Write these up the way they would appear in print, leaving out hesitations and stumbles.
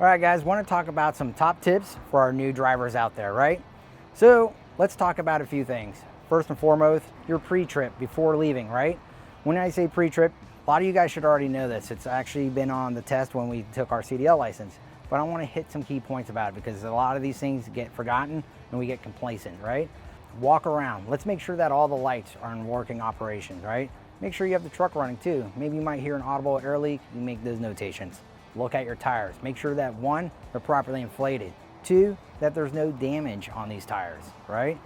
All right, guys, want to talk about some top tips for our new drivers out there, right? So let's talk about a few things. First and foremost, your pre-trip before leaving, right? When I say pre-trip, a lot of you guys should already know this. It's actually been on the test when we took our CDL license, but I want to hit some key points about it because a lot of these things get forgotten and we get complacent, right? Walk around. Let's make sure that all the lights are in working operation, right? Make sure you have the truck running too. Maybe you might hear an audible air leak. You make those notations. Look at your tires. Make sure that one, they're properly inflated. Two, that there's no damage on these tires, right?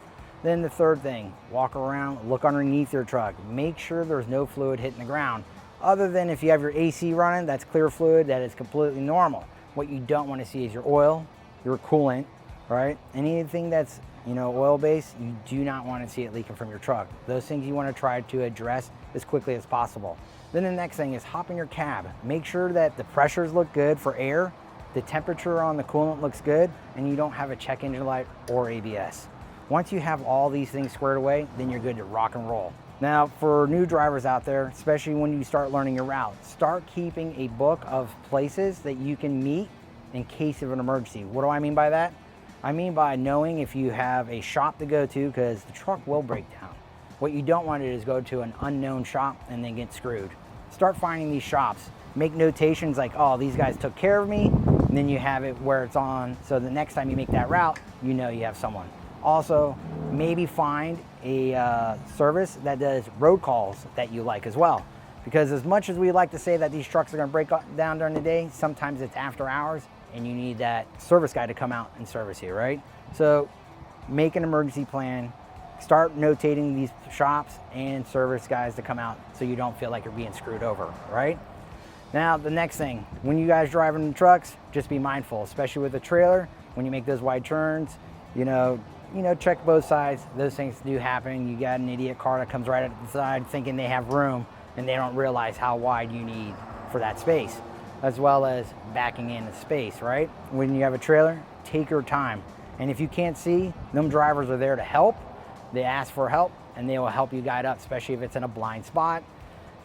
Then the third thing, walk around, look underneath your truck. Make sure there's no fluid hitting the ground. Other than if you have your AC running, that's clear fluid, that is completely normal. What you don't want to see is your oil, your coolant, right? Anything that's, oil-based, you do not want to see it leaking from your truck. Those things you want to try to address as quickly as possible. Then the next thing is hop in your cab. Make sure that the pressures look good for air, the temperature on the coolant looks good, and you don't have a check engine light or ABS. Once you have all these things squared away, then you're good to rock and roll. Now, for new drivers out there, especially when you start learning your route, start keeping a book of places that you can meet in case of an emergency. What do I mean by that? I mean by knowing if you have a shop to go to, because the truck will break down. What you don't want to do is go to an unknown shop and then get screwed. Start finding these shops. Make notations like, oh, these guys took care of me, and then you have it where it's on, so the next time you make that route, you know you have someone. Also, maybe find a service that does road calls that you like as well. Because as much as we like to say that these trucks are going to break down during the day, sometimes it's after hours and you need that service guy to come out and service you, right? So make an emergency plan. Start notating these shops and service guys to come out so you don't feel like you're being screwed over, right? Now, the next thing, when you guys driving trucks, just be mindful, especially with a trailer, when you make those wide turns, check both sides. Those things do happen. You got an idiot car that comes right at the side thinking they have room and they don't realize how wide you need for that space, as well as backing into space, right? When you have a trailer, take your time. And if you can't see, them drivers are there to help. They ask for help and they will help you guide up, especially if it's in a blind spot.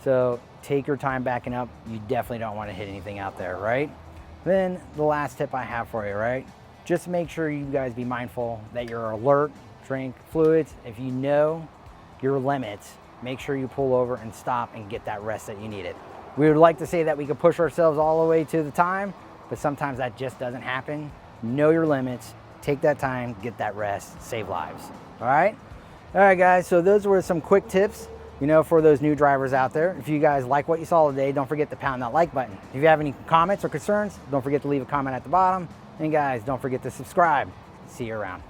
So take your time backing up. You definitely don't want to hit anything out there, right? Then the last tip I have for you, right? Just make sure you guys be mindful that you're alert, drink fluids. If you know your limits, make sure you pull over and stop and get that rest that you needed. We would like to say that we could push ourselves all the way to the time, but sometimes that just doesn't happen. Know your limits, take that time, get that rest, save lives, all right? All right, guys, so those were some quick tips, for those new drivers out there. If you guys like what you saw today, don't forget to pound that like button. If you have any comments or concerns, don't forget to leave a comment at the bottom. And guys, don't forget to subscribe. See you around.